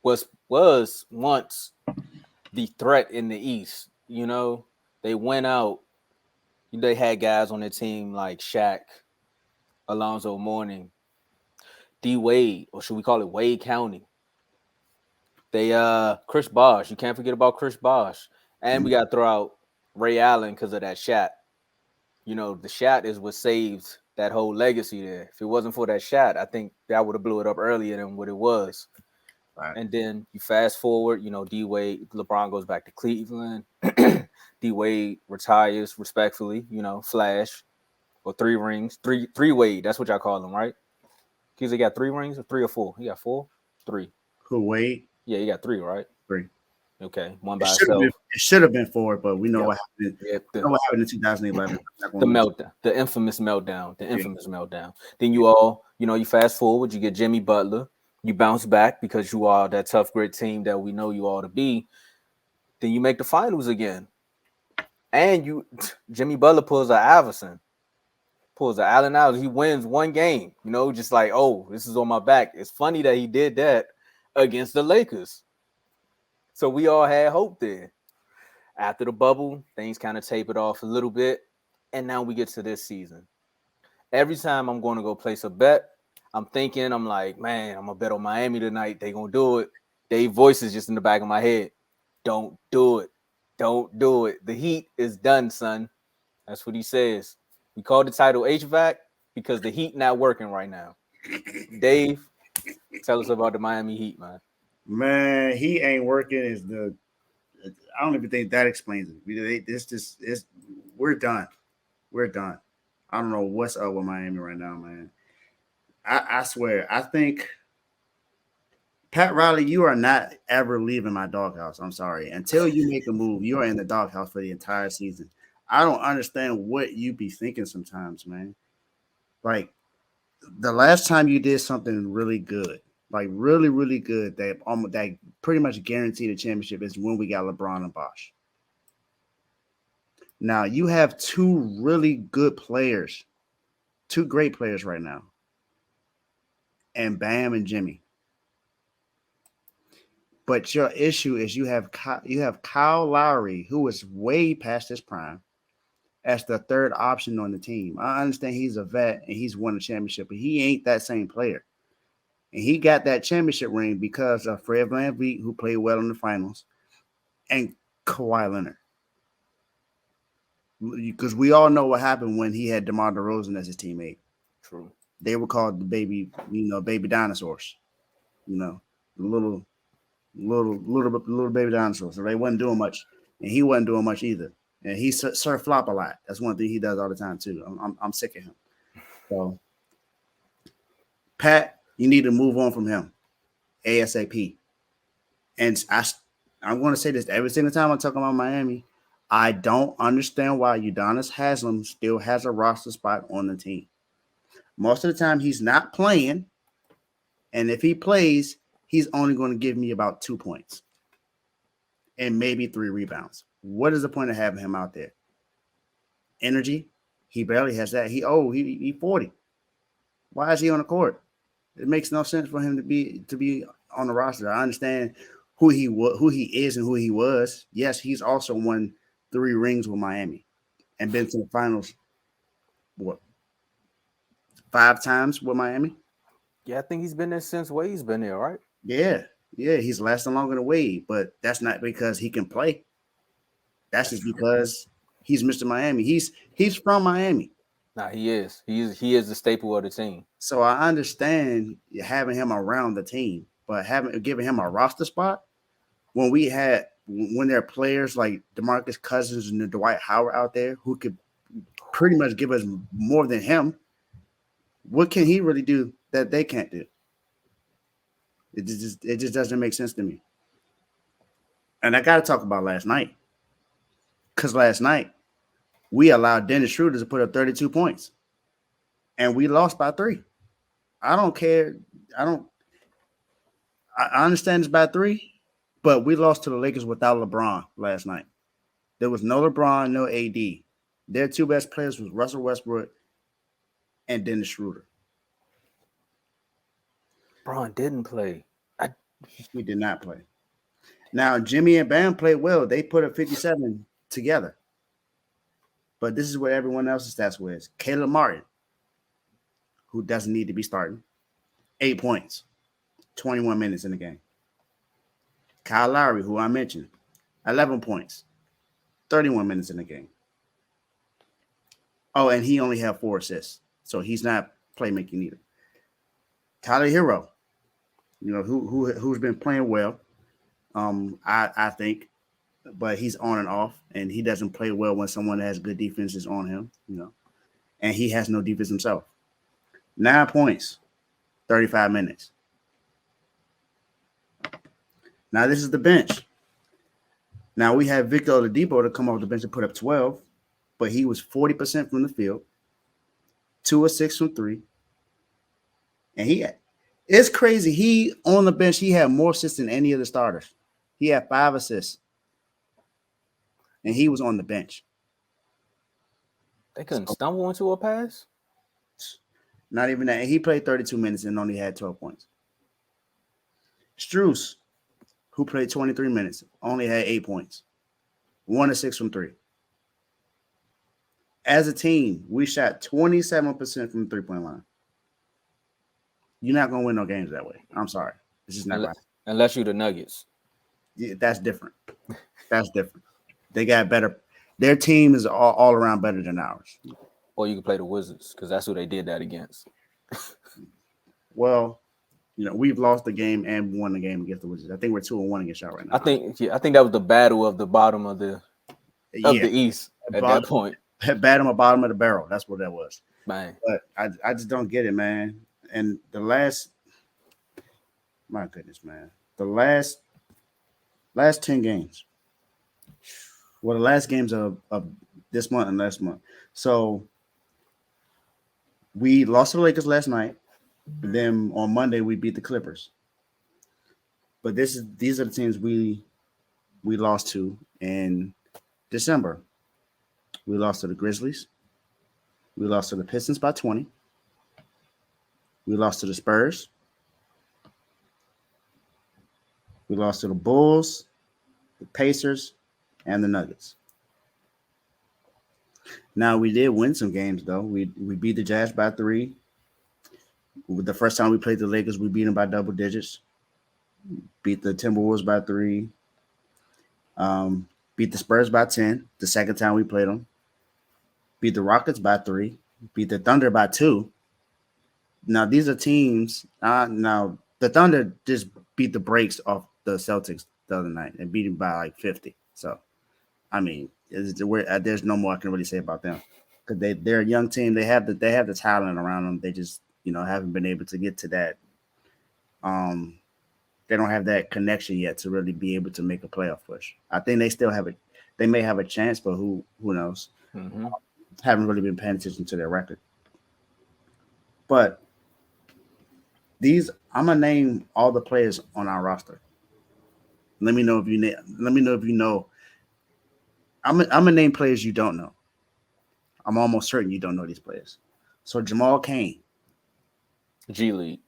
was once the threat in the East. You know, they went out. They had guys on their team like Shaq, Alonzo Mourning, D Wade, or should we call it Wade County? They Chris Bosh. You can't forget about Chris Bosh. And we got to throw out Ray Allen because of that shot. You know, the shot is what saved that whole legacy there. If it wasn't for that shot, I think that would have blew it up earlier than what it was. Right. And then you fast forward, D Wade, LeBron goes back to Cleveland. D Wade retires respectfully, Flash or 3 rings, three Wade. That's what y'all call him, right? Because he got 3 rings or 3 or 4. He got 4, 3. Who Wade? Yeah, he got 3, right? 3. Okay, one It by should have been. itself. It should have been 4, but we know Yep. what happened. Yep. We know what happened in 2011. The meltdown, the infamous meltdown, meltdown. Then you fast forward, you get Jimmy Butler, you bounce back because you are that tough grit team that we know you all to be. Then you make the finals again, and Jimmy Butler pulls a Iverson, pulls a Allen Iverson. He wins one game, just like, oh, this is on my back. It's funny that he did that against the Lakers, so we all had hope there. After the bubble, things kind of tapered off a little bit, and now we get to this season. Every time I'm going to go place a bet, I'm like, man, I'm going to bet on Miami tonight. They going to do it. Dave voice is just in the back of my head. Don't do it. Don't do it. The Heat is done, son. That's what he says. We call the title HVAC because the Heat not working right now. Dave, tell us about the Miami Heat, man. Man, he ain't working. I don't even think that explains it. We're done. We're done. I don't know what's up with Miami right now, man. I swear, I think Pat Riley, you are not ever leaving my doghouse. I'm sorry. Until you make a move, you are in the doghouse for the entire season. I don't understand what you be thinking sometimes, man. Like the last time you did something really good, like really, really good, that pretty much guaranteed a championship is when we got LeBron and Bosh. Now you have two really good players, two great players right now, and Bam and Jimmy. But your issue is you have Kyle Lowry, who is way past his prime, as the third option on the team. I understand he's a vet and he's won a championship, but he ain't that same player. And he got that championship ring because of Fred VanVleet, who played well in the finals, and Kawhi Leonard. Because we all know what happened when he had DeMar DeRozan as his teammate. True. They were called the baby dinosaurs. The little baby dinosaurs. So they wasn't doing much, and he wasn't doing much either. And he Sir Flop a lot. That's one thing he does all the time too. I'm sick of him. So Pat, you need to move on from him ASAP. And I'm going to say this every single time I talk about Miami. I don't understand why Udonis Haslem still has a roster spot on the team. Most of the time, he's not playing. And if he plays, he's only going to give me about 2 points and maybe 3 rebounds. What is the point of having him out there? Energy? He barely has that. He 40. Why is he on the court? It makes no sense for him to be on the roster. I understand who he is and who he was. Yes, he's also won 3 rings with Miami and been to the finals. What? 5 times with Miami? Yeah, I think he's been there since Wade's been there, right? Yeah, he's lasting longer than Wade, but that's not because he can play. That's just because he's Mr. Miami. He's from Miami. Nah, he is. He is the staple of the team. So I understand having him around the team, but giving him a roster spot when there are players like DeMarcus Cousins and Dwight Howard out there who could pretty much give us more than him. What can he really do that they can't do? It just doesn't make sense to me. And I got to talk about last night. Because last night, we allowed Dennis Schroeder to put up 32 points. And we lost by 3. I don't care. I understand it's by 3, but we lost to the Lakers without LeBron last night. There was no LeBron, no AD. Their 2 best players was Russell Westbrook and Dennis Schroeder. LeBron didn't play. He did not play. Now, Jimmy and Bam played well. They put a 57 together. But this is where everyone else's stats was. Caleb Martin, who doesn't need to be starting, 8 points, 21 minutes in the game. Kyle Lowry, who I mentioned, 11 points, 31 minutes in the game. Oh, and he only had 4 assists. So he's not playmaking either. Tyler Hero, who's been playing well. I think, but he's on and off, and he doesn't play well when someone that has good defense is on him, and he has no defense himself. 9 points, 35 minutes. Now this is the bench. Now we have Victor Oladipo to come off the bench and put up 12, but he was 40% from the field, 2 of 6 from 3, and it's crazy. He on the bench, he had more assists than any of the starters. He had 5 assists, and he was on the bench. They couldn't stumble into a pass? Not even that. And he played 32 minutes and only had 12 points. Strus, who played 23 minutes, only had 8 points, 1 of 6 from 3. As a team, we shot 27% from the three-point line. You're not going to win no games that way. I'm sorry. It's just not right. Unless you're the Nuggets. Yeah, that's different. That's different. They got better. Their team is all around better than ours. Or you can play the Wizards because that's who they did that against. Well, we've lost the game and won the game against the Wizards. I think we're 2-1 against y'all right now. I think that was the battle of the bottom of the East at that point. Bottom of the barrel. That's what that was. Man. But I just don't get it, man. And my goodness, man. The last 10 games. Well, the last games of this month and last month. So we lost to the Lakers last night. And then on Monday we beat the Clippers. But these are the teams we lost to in December. We lost to the Grizzlies. We lost to the Pistons by 20. We lost to the Spurs. We lost to the Bulls, the Pacers, and the Nuggets. Now, we did win some games, though. We beat the Jazz by 3. The first time we played the Lakers, we beat them by double digits. Beat the Timberwolves by 3. Beat the Spurs by 10. The second time we played them. Beat the Rockets by 3. Beat the Thunder by 2. Now, these are teams. Now, the Thunder just beat the brakes off the Celtics the other night and beat them by like 50. So, I mean, there's no more I can really say about them because they're a young team. They have the talent around them. They just haven't been able to get to that. They don't have that connection yet to really be able to make a playoff push. I think they still have it. They may have a chance, but who knows? Mm-hmm. Haven't really been paying attention to their record. But I'm gonna name all the players on our roster. Let me know if you know. I'm gonna name players you don't know. I'm almost certain you don't know these players. So Jamal Cain, G League.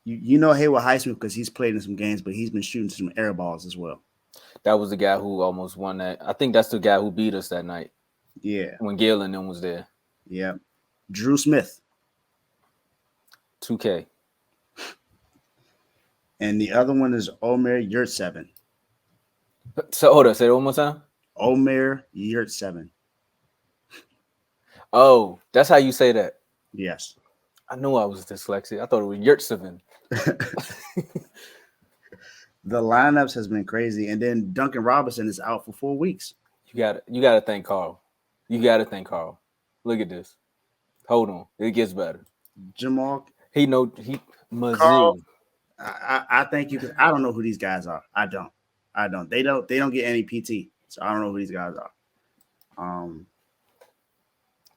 You know Haywood Highsmith because he's played in some games, but he's been shooting some air balls as well. That was the guy who almost won that. I think that's the guy who beat us that night. Yeah. When Gil and them was there. Yeah. Drew Smith. 2K. And the other one is Omer Yurtseven. So hold on, say it one more time. Omer Yurtseven. Oh, that's how you say that. Yes. I knew I was dyslexic. I thought it was Yurtseven. The lineups has been crazy, and then Duncan Robinson is out for 4 weeks. You gotta thank Carl. Look at this. Hold on, it gets better. Jamal, Carl, I thank you. I don't know who these guys are. I don't. They don't get any PT, so I don't know who these guys are. I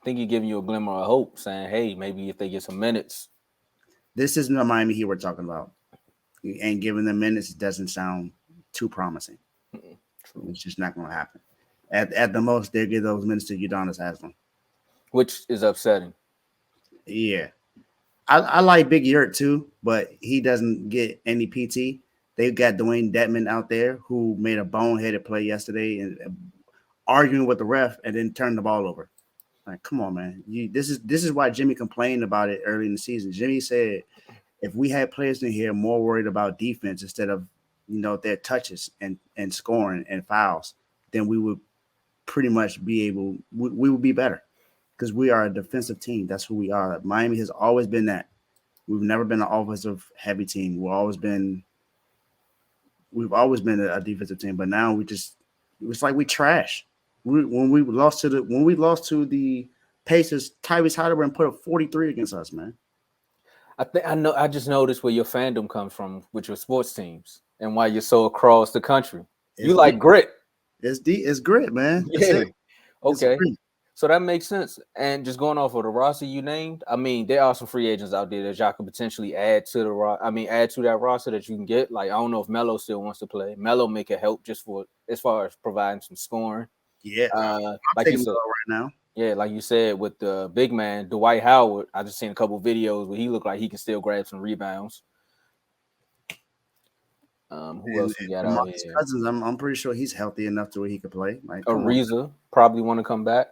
think he's giving you a glimmer of hope, saying, "Hey, maybe if they get some minutes." This isn't the Miami Heat we're talking about. And giving them minutes doesn't sound too promising. True. It's just not going to happen. At the most, they'll give those minutes to Udonis Haslem. Which is upsetting. Yeah. I like Big Yurt too, but he doesn't get any PT. They've got Dwayne Detman out there who made a boneheaded play yesterday and arguing with the ref and then turned the ball over. Like, come on, man. This is why Jimmy complained about it early in the season. Jimmy said if we had players in here more worried about defense instead of their touches and scoring and fouls, then we would pretty much be able we would be better because we are a defensive team. That's who we are. Miami has always been that. We've never been an offensive heavy team. We've always been a defensive team, but now it's like we trash. When we lost to the Pacers, Tyrese Halliburton put up 43 against us, man. I just noticed where your fandom comes from with your sports teams and why you're so across the country. You like grit. It's grit, man. Yeah. Okay. So that makes sense. And just going off of the roster you named, I mean, there are some free agents out there that y'all could potentially add to that roster that you can get. Like, I don't know if Melo still wants to play. Melo make it help just for as far as providing some scoring. Yeah. Like you said right now. Yeah, like you said, with the big man, Dwight Howard, I just seen a couple videos where he looked like he can still grab some rebounds. Who else we got out here? Cousins, I'm pretty sure he's healthy enough to where he could play. Like Ariza probably want to come back.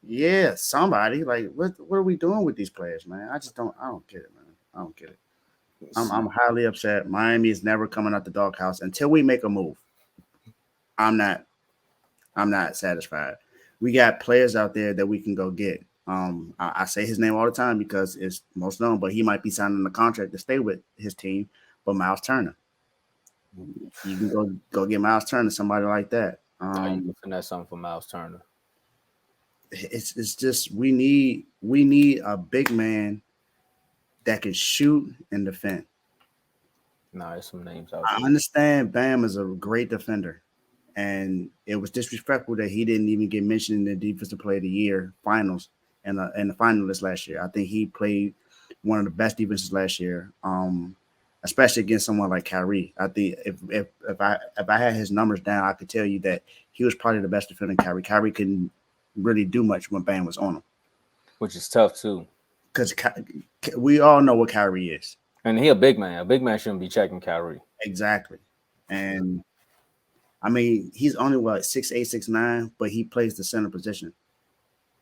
Yeah, somebody. Like, what are we doing with these players, man? I don't get it, man. I don't get it. I'm highly upset. Miami is never coming out the doghouse until we make a move. I'm not satisfied. We got players out there that we can go get. I say his name all the time because it's most known, but he might be signing a contract to stay with his team. But Miles Turner, you can go get Miles Turner, somebody like that. You can finesse something for Miles Turner. It's just we need a big man that can shoot and defend. There's some names out there. I understand Bam is a great defender. And it was disrespectful that he didn't even get mentioned in the Defensive Player of the Year finals and the finalists last year. I think he played one of the best defenses last year, especially against someone like Kyrie. I think if I had his numbers down, I could tell you that he was probably the best defender. Kyrie couldn't really do much when Bam was on him, which is tough too, because we all know what Kyrie is, and he a big man. A big man shouldn't be checking Kyrie. Exactly, and. I mean, he's only 6'8", 6'9", but he plays the center position.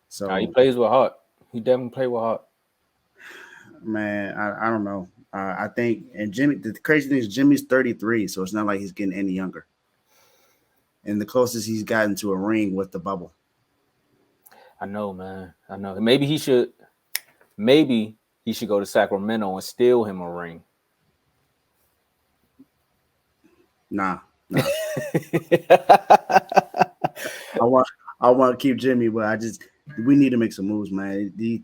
So he plays with heart. He definitely plays with heart. Man, I don't know. I think, and Jimmy. The crazy thing is, Jimmy's 33, so it's not like he's getting any younger. And the closest he's gotten to a ring with the bubble. I know, man. I know. Maybe he should go to Sacramento and steal him a ring. Nah. I want to keep Jimmy, but we need to make some moves, man. The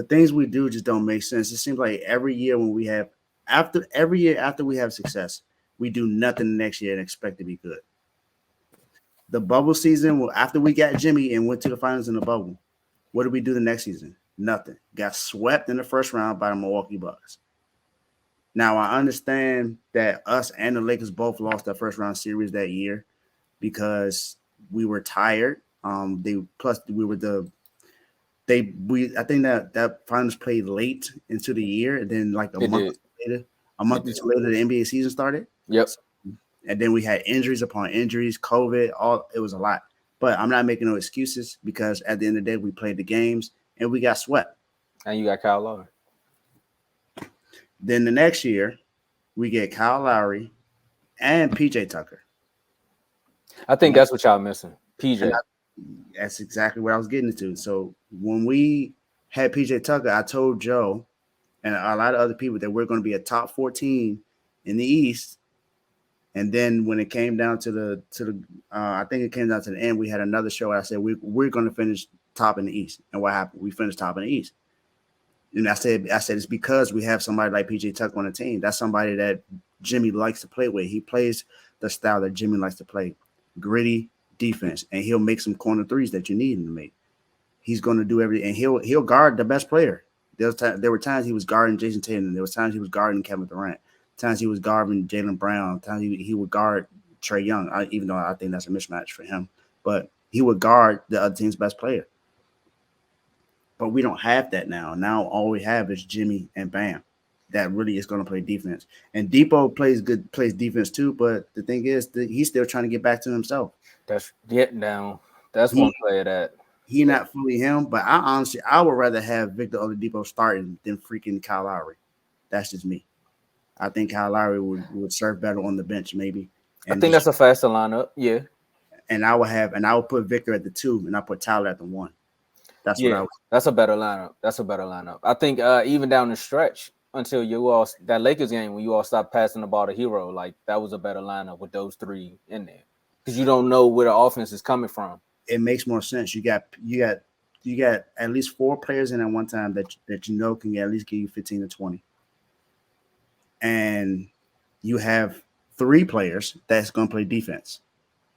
things we do just don't make sense. It seems like every year after we have success, we do nothing the next year and expect to be good. The bubble season, after we got Jimmy and went to the finals in the bubble, what did we do the next season? Nothing. Got swept in the first round by the Milwaukee Bucks. Now, I understand that us and the Lakers both lost that first round series that year because we were tired. I think that finals played late into the year, and then like a month later, the NBA season started. Yep. And then we had injuries upon injuries, COVID, it was a lot. But I'm not making no excuses because at the end of the day, we played the games and we got swept. And you got Kyle Lowry. Then the next year, we get Kyle Lowry and PJ Tucker. I think that's what y'all missing. PJ. That's exactly what I was getting into. So when we had PJ Tucker, I told Joe and a lot of other people that we're going to be a top 14 in the East. And then when it came down to I think it came down to the end, we had another show. I said we're going to finish top in the East. And what happened? We finished top in the East. And I said it's because we have somebody like PJ Tucker on the team. That's somebody that Jimmy likes to play with. He plays the style that Jimmy likes to play, gritty defense, and he'll make some corner threes that you need him to make. He's going to do everything, and he'll guard the best player. There were times he was guarding Jason Tatum. There was times he was guarding Kevin Durant. Times he was guarding Jaylen Brown. Times he would guard Trae Young, even though I think that's a mismatch for him. But he would guard the other team's best player. But we don't have that now. Now all we have is Jimmy and Bam. That really is going to play defense. And Depot plays defense too. But the thing is that he's still trying to get back to himself. That's getting down. That's one player that he not fully him. But I would rather have Victor Oladipo starting than freaking Kyle Lowry. That's just me. I think Kyle Lowry would serve better on the bench, maybe. And I think that's a faster lineup. Yeah. And I would put Victor at the 2 and I put Tyler at the 1. That's a better lineup. I think even down the stretch until that Lakers game when you all stopped passing the ball to Hero, like that was a better lineup with those 3 in there. Because you don't know where the offense is coming from. It makes more sense. You got at least 4 players in at one time that you know can at least give you 15 to 20. And you have 3 players that's going to play defense.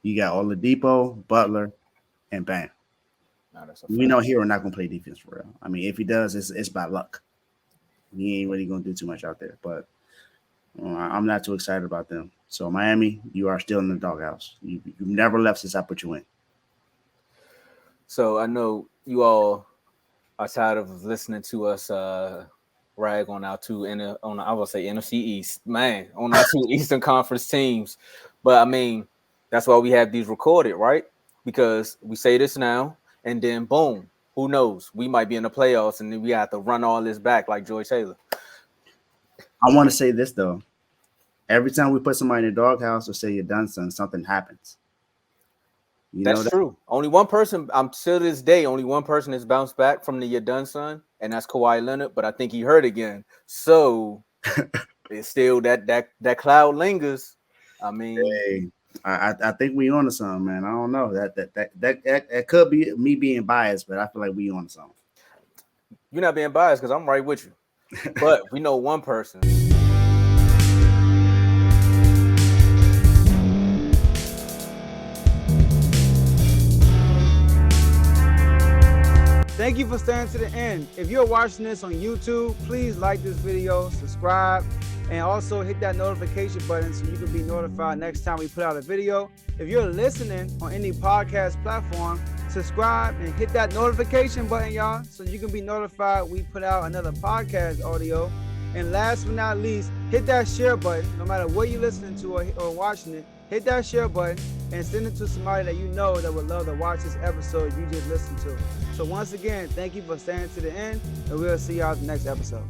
You got Oladipo, Butler, and Bam. We know Hero not going to play defense for real. I mean, if he does, it's by luck. He ain't really going to do too much out there. But I'm not too excited about them. So, Miami, you are still in the doghouse. You've never left since I put you in. So, I know you all are tired of listening to us rag on our NFC East. Man, on our 2 Eastern Conference teams. But, I mean, that's why we have these recorded, right? Because we say this now, and then boom, who knows? We might be in the playoffs, and then we have to run all this back like Joy Taylor. I want to say this, though. Every time we put somebody in the doghouse or say you're done, son, something happens. That's true. Only one person, till this day, only one person has bounced back from the you're done, son, and that's Kawhi Leonard, but I think he hurt again. So it's still that cloud lingers. I mean, hey, I think we on to something, man. I don't know. That could be me being biased, but I feel like we on to something. You're not being biased because I'm right with you. But we know one person. Thank you for staying to the end. If you're watching this on YouTube, please like this video, subscribe, and also hit that notification button so you can be notified next time we put out a video. If you're listening on any podcast platform, subscribe and hit that notification button, y'all, so you can be notified we put out another podcast audio. And last but not least, hit that share button. No matter what you're listening to or watching it, hit that share button and send it to somebody that you know that would love to watch this episode you just listened to. So once again, thank you for staying to the end, and we'll see y'all at the next episode.